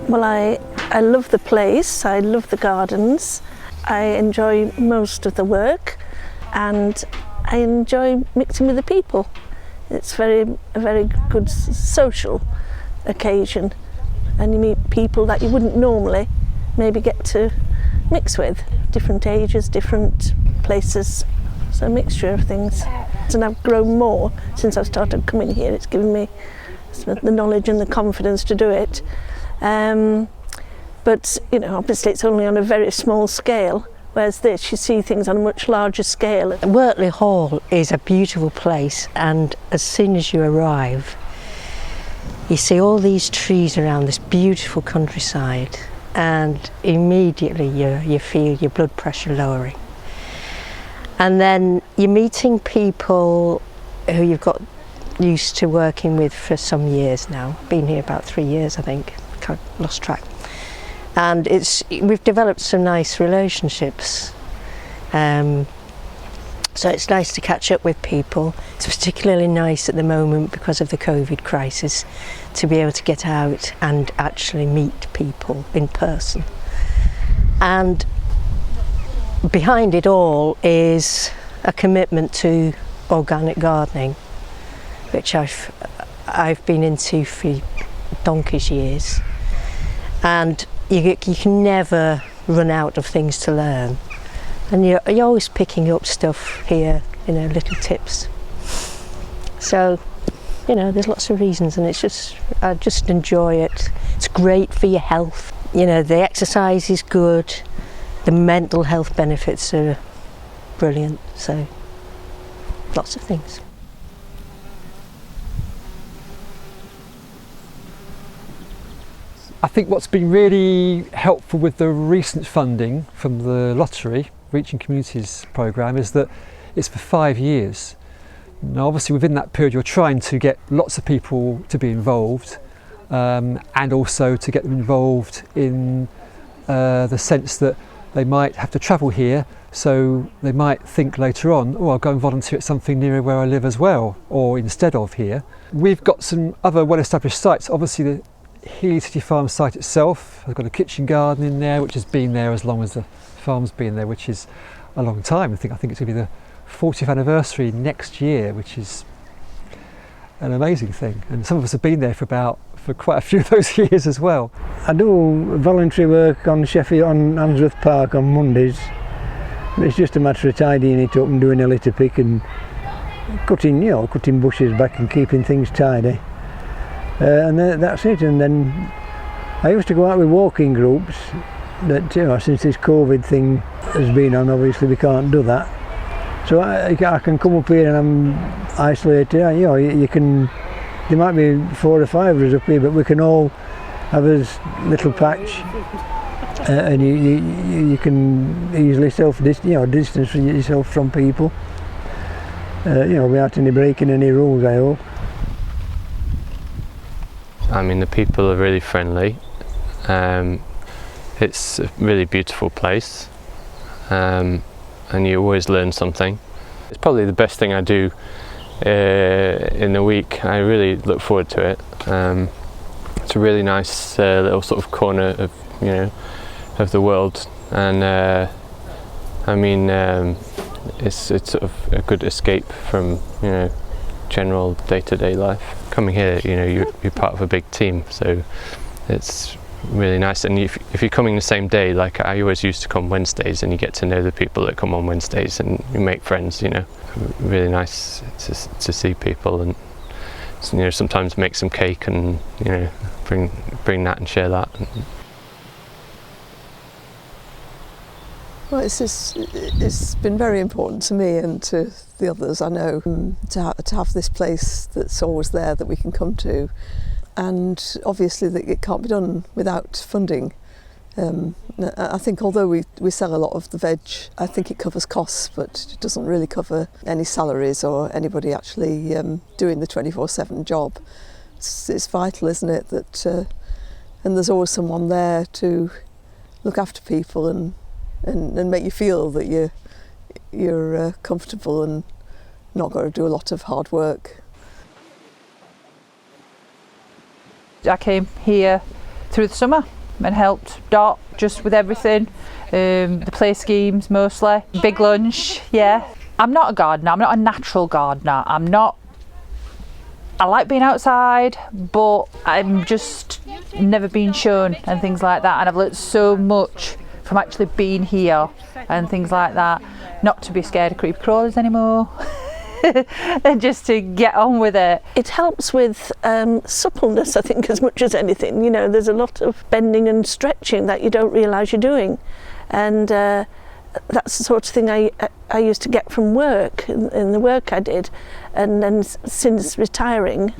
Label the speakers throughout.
Speaker 1: Well, I love the place, I love the gardens, I enjoy most of the work, and I enjoy mixing with the people. It's a very good social occasion, and you meet people that you wouldn't normally maybe get to mix with. Different ages, different places, so a mixture of things. And I've grown more since I started coming here. It's given me the knowledge and the confidence to do it. But you know, obviously it's only on a very small scale, whereas this, you see things on a much larger scale.
Speaker 2: Wortley Hall is a beautiful place, and as soon as you arrive, you see all these trees around this beautiful countryside, and immediately you feel your blood pressure lowering. And then you're meeting people who you've got used to working with for some years now. Been here about 3 years, I think. Lost track. And we've developed some nice relationships. So it's nice to catch up with people. It's particularly nice at the moment because of the COVID crisis to be able to get out and actually meet people in person. And behind it all is a commitment to organic gardening, which I've been into for donkey's years. And you can never run out of things to learn, and you're always picking up stuff here, you know, little tips. So, you know, there's lots of reasons, and I just enjoy it. It's great for your health. You know, the exercise is good, the mental health benefits are brilliant, so lots of things.
Speaker 3: I think what's been really helpful with the recent funding from the lottery, Reaching Communities programme, is that it's for 5 years. Now obviously within that period you're trying to get lots of people to be involved, and also to get them involved in the sense that they might have to travel here, so they might think later on, oh, I'll go and volunteer at something nearer where I live as well, or instead of here. We've got some other well-established sites. Obviously the Heeley City Farm site itself has got a kitchen garden in there, which has been there as long as the farm's been there, which is a long time. I think it's going to be the 40th anniversary next year, which is an amazing thing. And some of us have been there for quite a few of those years as well.
Speaker 4: I do voluntary work on Sheffield, on Answorth Park on Mondays. It's just a matter of tidying it up and doing a litter pick and cutting bushes back and keeping things tidy. And that's it. And then I used to go out with walking groups, that, you know, since this COVID thing has been on, obviously we can't do that. So I can come up here and I'm isolated. You know, there might be 4 or 5 of us up here, but we can all have a little patch, and you can easily distance yourself from people. You know, without any breaking any rules, I hope.
Speaker 5: I mean, the people are really friendly. It's a really beautiful place, and you always learn something. It's probably the best thing I do in the week. I really look forward to it. It's a really nice little sort of corner of, you know, of the world, and I mean, it's sort of a good escape from, you know, general day-to-day life. Coming here, you know, you're part of a big team, so it's really nice. And if you're coming the same day, like I always used to come Wednesdays, and you get to know the people that come on Wednesdays and you make friends, you know. Really nice to see people, and, you know, sometimes make some cake and, you know, bring that and share that.
Speaker 6: Well, it's been very important to me and to the others I know to have this place that's always there that we can come to, and obviously that it can't be done without funding. I think although we sell a lot of the veg, I think it covers costs, but it doesn't really cover any salaries or anybody actually doing the 24/7 job. It's vital, isn't it, that and there's always someone there to look after people and make you feel that you're comfortable and not got to do a lot of hard work.
Speaker 7: I came here through the summer and helped Dot just with everything, the play schemes mostly, big lunch, yeah. I'm not a gardener, I'm not a natural gardener, I like being outside, but I'm just never been shown and things like that, and I've learnt so much from actually being here and things like that, not to be scared of creepy crawlers anymore. And just to get on with it.
Speaker 1: It helps with suppleness, I think, as much as anything. You know, there's a lot of bending and stretching that you don't realise you're doing, and that's the sort of thing I used to get from work, in the work I did, and then since retiring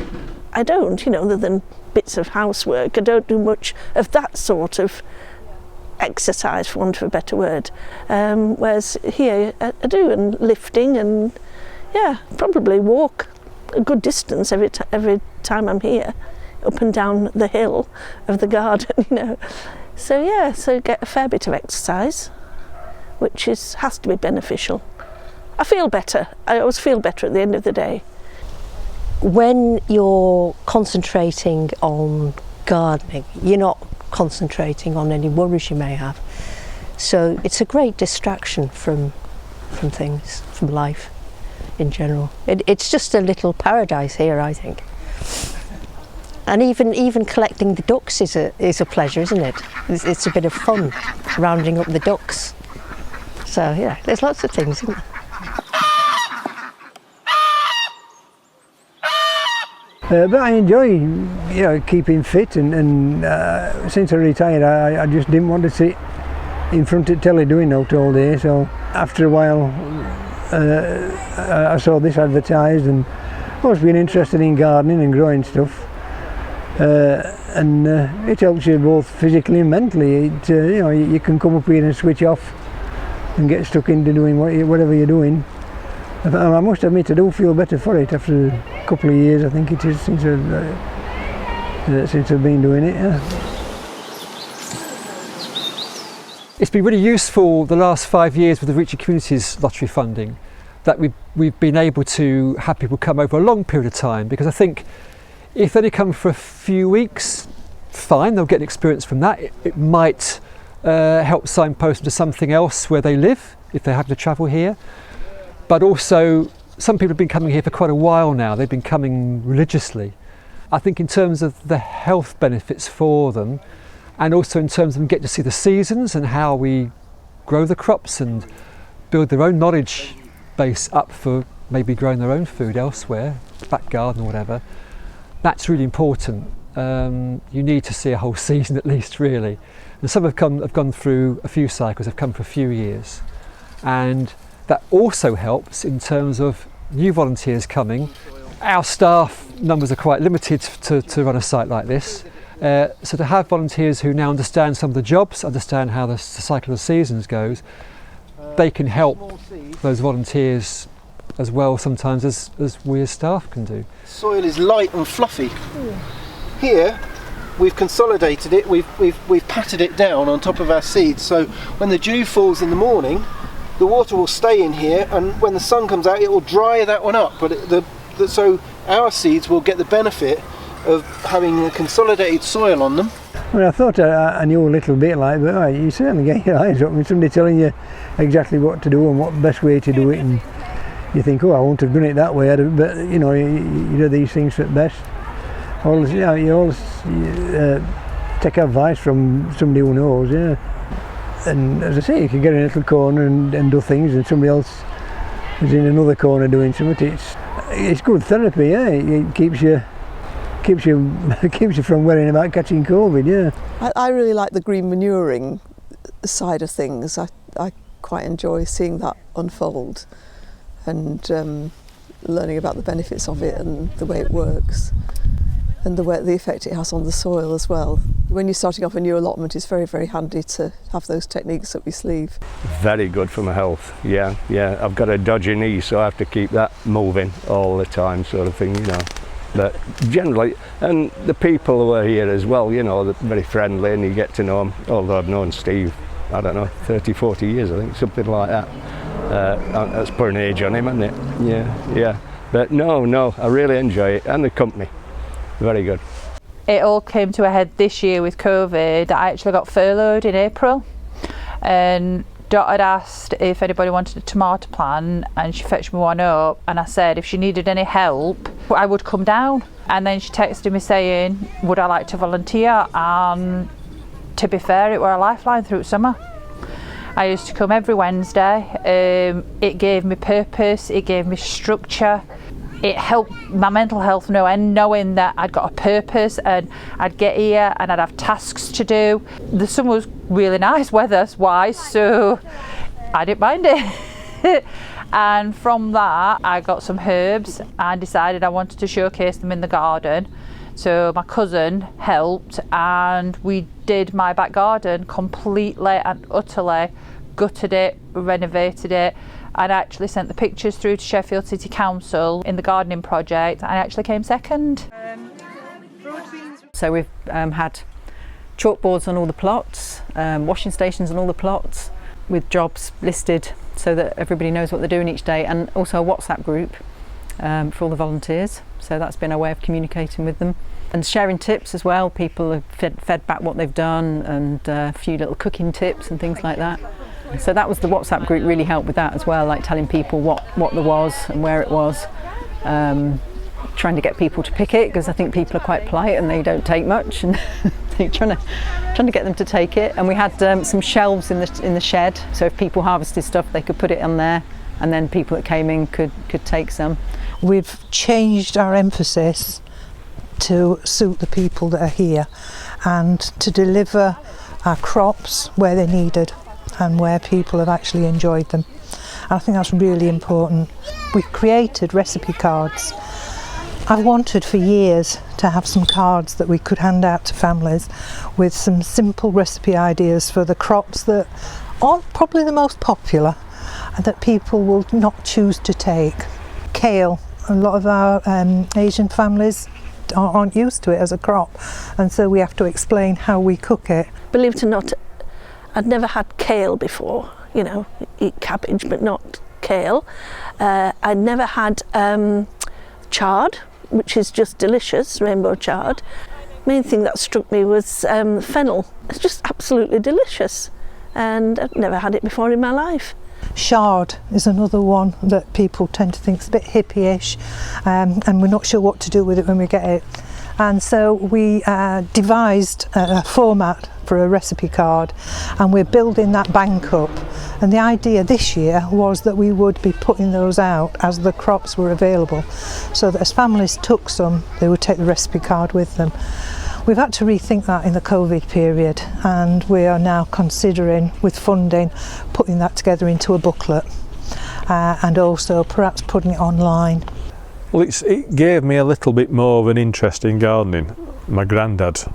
Speaker 1: I don't, you know, other than bits of housework, I don't do much of that sort of exercise, for want of a better word, whereas here I do, and lifting, and yeah, probably walk a good distance every time I'm here, up and down the hill of the garden, you know. So yeah, so get a fair bit of exercise, which has to be beneficial. I feel better. I always feel better at the end of the day.
Speaker 2: When you're concentrating on gardening, you're not concentrating on any worries you may have. So it's a great distraction from things, from life in general. It's just a little paradise here, I think. And even collecting the ducks is a pleasure, isn't it? It's a bit of fun, rounding up the ducks. So yeah, there's lots of things, isn't there?
Speaker 4: But I enjoy, you know, keeping fit, and since I retired, I just didn't want to sit in front of telly doing out all day. So after a while, I saw this advertised, and I've always been interested in gardening and growing stuff. And it helps you both physically and mentally. You know, you can come up here and switch off and get stuck into doing whatever you're doing. I must admit, I do feel better for it after a couple of years, I think it is, since I've been doing it. Yeah.
Speaker 3: It's been really useful the last 5 years with the Reaching Communities lottery funding, that we've been able to have people come over a long period of time, because I think if they only come for a few weeks, fine, they'll get an experience from that. It might help signpost them to something else where they live, if they have to travel here. But also, some people have been coming here for quite a while now. They've been coming religiously. I think in terms of the health benefits for them, and also in terms of them getting to see the seasons and how we grow the crops and build their own knowledge base up for maybe growing their own food elsewhere, back garden or whatever, that's really important. You need to see a whole season at least, really. And some have gone through a few cycles, have come for a few years. And that also helps in terms of new volunteers coming. Our staff numbers are quite limited to run a site like this. So to have volunteers who now understand some of the jobs, understand how the cycle of the seasons goes, they can help those volunteers as well sometimes as we as staff can do.
Speaker 8: Soil is light and fluffy. Here we've consolidated it, we've patted it down on top of our seeds, so when the dew falls in the morning, the water will stay in here, and when the sun comes out it will dry that one up, but so our seeds will get the benefit of having a consolidated soil on them.
Speaker 4: Well, I thought I knew a little bit, like, but you certainly get your eyes open. Somebody telling you exactly what to do and what the best way to do it, and you think, oh, I wouldn't have done it that way, but you know, you do these things at best. You always take advice from somebody who knows, yeah. And as I say, you can get in a little corner and do things, and somebody else is in another corner doing something. It's good therapy, yeah. It keeps you from worrying about catching COVID, yeah.
Speaker 6: I really like the green manuring side of things. I quite enjoy seeing that unfold and learning about the benefits of it and the way it works and the effect it has on the soil as well. When you're starting off a new allotment, it's very, very handy to have those techniques up your sleeve.
Speaker 9: Very good for my health, yeah. I've got a dodgy knee, so I have to keep that moving all the time, sort of thing, you know. But generally, and the people who are here as well, you know, they're very friendly and you get to know them, although I've known Steve, I don't know, 30, 40 years, I think, something like that. That's putting age on him, isn't it? Yeah. But no, I really enjoy it, and the company, very good.
Speaker 7: it all came to a head this year with COVID. I actually got furloughed in April, and Dot had asked if anybody wanted a tomato plant, and she fetched me one up, and I said if she needed any help I would come down. And then she texted me saying would I like to volunteer, and to be fair, it were a lifeline through summer. I used to come every Wednesday. It gave me purpose, it gave me structure. It helped my mental health no end, knowing that I'd got a purpose and I'd get here and I'd have tasks to do. The summer was really nice weather-wise, so I didn't mind it. And from that, I got some herbs and decided I wanted to showcase them in the garden. So my cousin helped, and we did my back garden completely and utterly, gutted it, renovated it, and actually sent the pictures through to Sheffield City Council in the gardening project. I actually came second.
Speaker 10: So we've had chalkboards on all the plots, washing stations on all the plots, with jobs listed so that everybody knows what they're doing each day, and also a WhatsApp group for all the volunteers. So that's been a way of communicating with them and sharing tips as well. People have fed back what they've done, and a few little cooking tips and things like that. So that was, the WhatsApp group really helped with that as well, like telling people what there was and where it was, trying to get people to pick it, because I think people are quite polite and they don't take much, and trying to get them to take it. And we had some shelves in the shed, so if people harvested stuff they could put it on there, and then people that came in could take some.
Speaker 11: We've changed our emphasis to suit the people that are here, and to deliver our crops where they're needed and where people have actually enjoyed them. And I think that's really important. We've created recipe cards. I've wanted for years to have some cards that we could hand out to families with some simple recipe ideas for the crops that aren't probably the most popular and that people will not choose to take. Kale, a lot of our Asian families aren't used to it as a crop, and so we have to explain how we cook it.
Speaker 1: Believe it or not, I'd never had kale before. You know, eat cabbage but not kale. I'd never had chard, which is just delicious, rainbow chard. Main thing that struck me was fennel. It's just absolutely delicious, and I've never had it before in my life.
Speaker 11: Chard is another one that people tend to think is a bit hippie-ish, and we're not sure what to do with it when we get it. And so we devised a format for a recipe card, and we're building that bank up. And the idea this year was that we would be putting those out as the crops were available, so that as families took some, they would take the recipe card with them. We've had to rethink that in the COVID period, and we are now considering, with funding, putting that together into a booklet, and also perhaps putting it online.
Speaker 12: Well, it gave me a little bit more of an interest in gardening. My granddad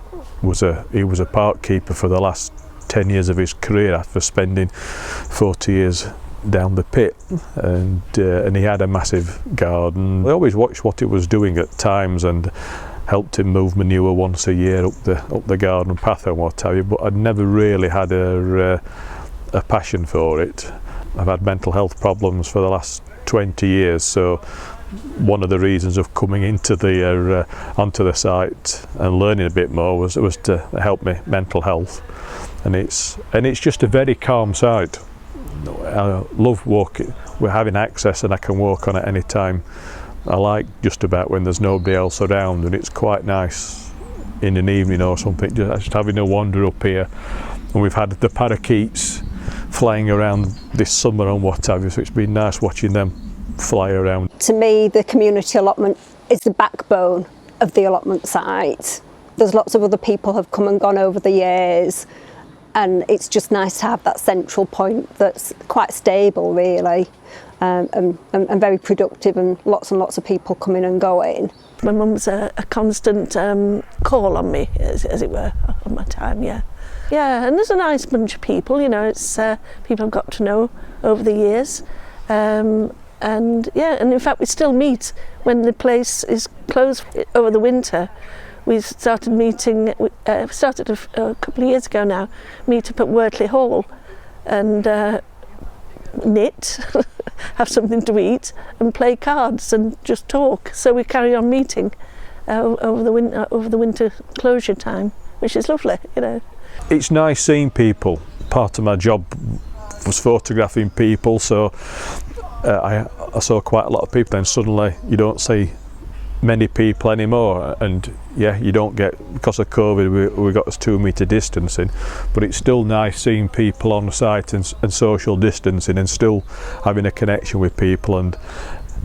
Speaker 12: was a park keeper for the last 10 years of his career, after spending 40 years down the pit, and he had a massive garden. I always watched what he was doing at times and helped him move manure once a year up the garden path and what have you, but I'd never really had a passion for it. I've had mental health problems for the last 20 years, so one of the reasons of coming into onto the site and learning a bit more was to help me mental health, and it's just a very calm site. I love walking. We're having access and I can walk on it any time I like, just about when there's nobody else around, and it's quite nice in an evening or something just having a wander up here. And we've had the parakeets flying around this summer and what have you, so it's been nice watching them fly around.
Speaker 13: To me, the community allotment is the backbone of the allotment site. There's lots of other people have come and gone over the years, and it's just nice to have that central point that's quite stable, really, and very productive, and lots of people coming and going.
Speaker 1: My mum's a constant call on me, as it were, on my time, yeah. Yeah, and there's a nice bunch of people, you know, it's people I've got to know over the years. And yeah, and in fact we still meet when the place is closed over the winter. We started meeting, started a couple of years ago now, meet up at Wortley Hall and knit, have something to eat and play cards and just talk. So we carry on meeting, over the winter closure time, which is lovely, you know.
Speaker 12: It's nice seeing people. Part of my job was photographing people, so I saw quite a lot of people, then suddenly you don't see many people anymore, and yeah, you don't get, because of COVID we got this 2 metre distancing, but it's still nice seeing people on site and social distancing and still having a connection with people and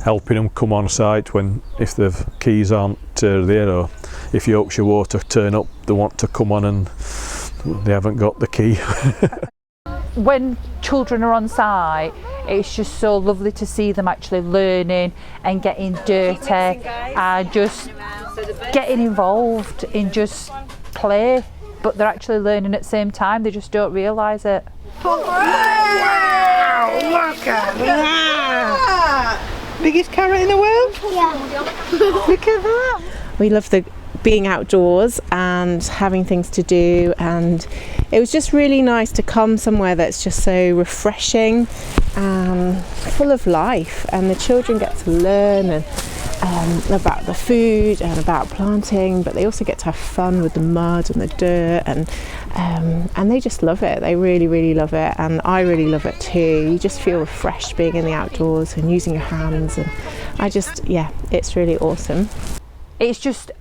Speaker 12: helping them come on site when, if the keys aren't there, or if Yorkshire Water turn up, they want to come on and they haven't got the key.
Speaker 7: When children are on site, it's just so lovely to see them actually learning and getting dirty and just getting involved in just play, but they're actually learning at the same time, they just don't realise it.
Speaker 11: Wow, look at that! Biggest carrot in the world? Yeah. Look at that!
Speaker 14: We love being outdoors and having things to do, and it was just really nice to come somewhere that's just so refreshing and full of life, and the children get to learn about the food and about planting, but they also get to have fun with the mud and the dirt, and they just love it. They really love it, and I really love it too. You just feel refreshed being in the outdoors and using your hands, and it's really awesome.
Speaker 7: It's just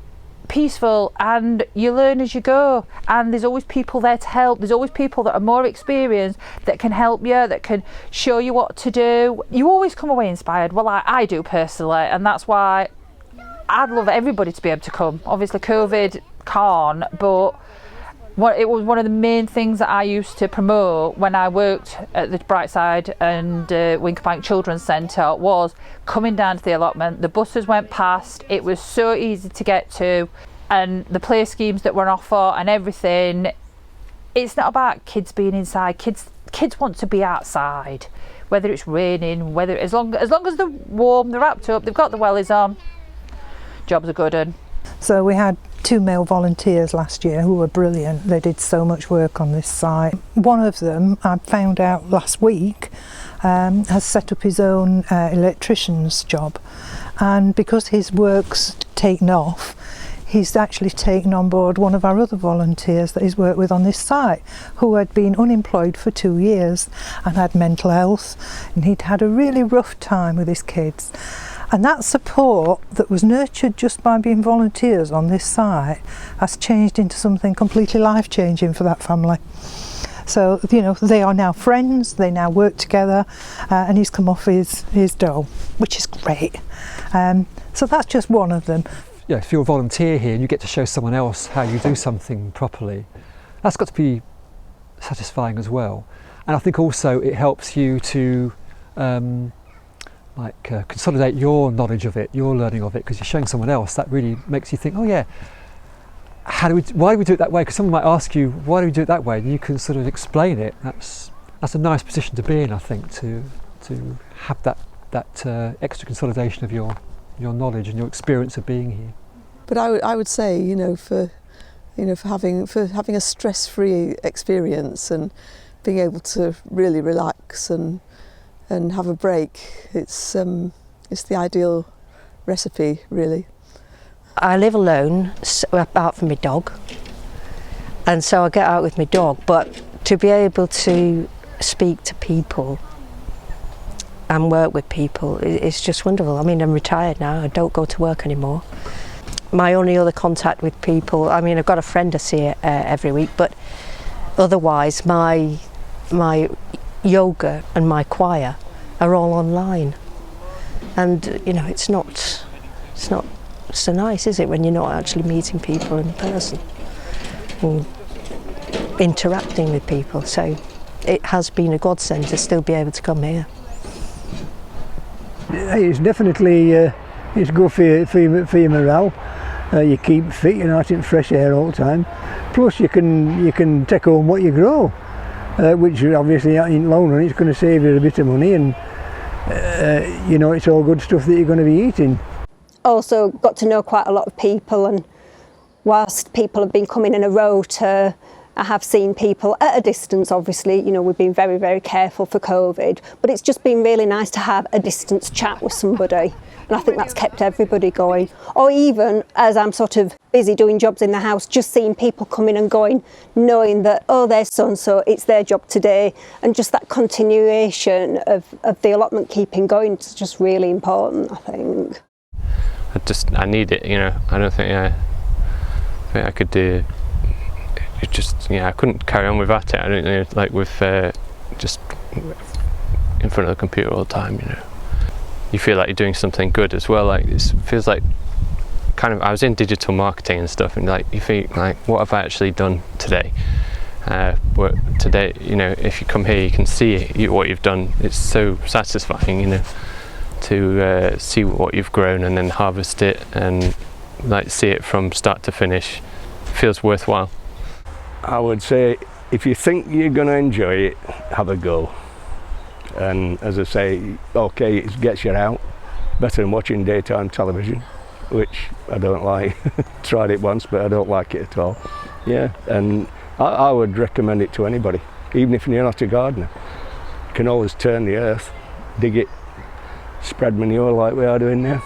Speaker 7: peaceful, and you learn as you go, and there's always people there to help. There's always people that are more experienced that can help you, that can show you what to do. You always come away inspired. Well, I do personally, and that's why I'd love everybody to be able to come. Obviously COVID can't, but it was one of the main things that I used to promote when I worked at the Brightside and Winkerbank Children's Centre, was coming down to the allotment. The buses went past, it was so easy to get to, and the play schemes that were on offer and everything. It's not about kids being inside. Kids want to be outside, whether it's raining, as long as they're warm, they're wrapped up, they've got the wellies on, jobs are good. And
Speaker 11: so we had 2 male volunteers last year who were brilliant. They did so much work on this site. One of them, I found out last week, has set up his own electrician's job, and because his work's taken off, he's actually taken on board one of our other volunteers that he's worked with on this site, who had been unemployed for 2 years and had mental health, and he'd had a really rough time with his kids. And that support that was nurtured just by being volunteers on this site has changed into something completely life-changing for that family. So, you know, they are now friends, they now work together, and he's come off his dole, which is great. So that's just one of them.
Speaker 3: Yeah, if you're a volunteer here and you get to show someone else how you do something properly, that's got to be satisfying as well. And I think also it helps you to consolidate your knowledge of it, your learning of it, because you're showing someone else. That really makes you think, oh yeah, why do we do it that way? Because someone might ask you, why do we do it that way? And you can sort of explain it. That's a nice position to be in, I think, to have that extra consolidation of your knowledge and your experience of being here.
Speaker 6: But I would say, for having a stress-free experience and being able to really relax and have a break, it's the ideal recipe, really.
Speaker 2: I live alone, apart from my dog, and so I get out with my dog, but to be able to speak to people and work with people, it's just wonderful. I mean, I'm retired now, I don't go to work anymore. My only other contact with people, I mean, I've got a friend I see every week, but otherwise my yoga and my choir are all online, and it's not so nice, is it, when you're not actually meeting people in person and interacting with people. So it has been a godsend to still be able to come here.
Speaker 4: It's definitely it's good for your morale. You keep fit, you're out in fresh air all the time. Plus you can take home what you grow, which obviously in long run it's going to save you a bit of money, and it's all good stuff that you're going to be eating.
Speaker 13: Also got to know quite a lot of people, and whilst people have been coming in a rota, I have seen people at a distance. Obviously, we've been very, very careful for COVID, but it's just been really nice to have a distance chat with somebody and I think that's kept everybody going. Or even as I'm sort of busy doing jobs in the house, just seeing people coming and going, knowing that, oh, there's so-and-so, it's their job today, and just that continuation of the allotment keeping going is just really important, I think.
Speaker 5: I need it, you know. I don't think I could do. It just, I couldn't carry on without it. I don't know, like with just in front of the computer all the time, you know. You feel like you're doing something good as well. Like it feels like kind of. I was in digital marketing and stuff, and like you feel like, what have I actually done today? Today, you know, if you come here, you can see what you've done. It's so satisfying, you know, to see what you've grown and then harvest it and like see it from start to finish. It feels worthwhile.
Speaker 9: I would say if you think you're going to enjoy it, have a go. And as I say, okay, it gets you out, better than watching daytime television, which I don't like. Tried it once, but I don't like it at all. Yeah, and I would recommend it to anybody, even if you're not a gardener. You can always turn the earth, dig it, spread manure like we are doing now.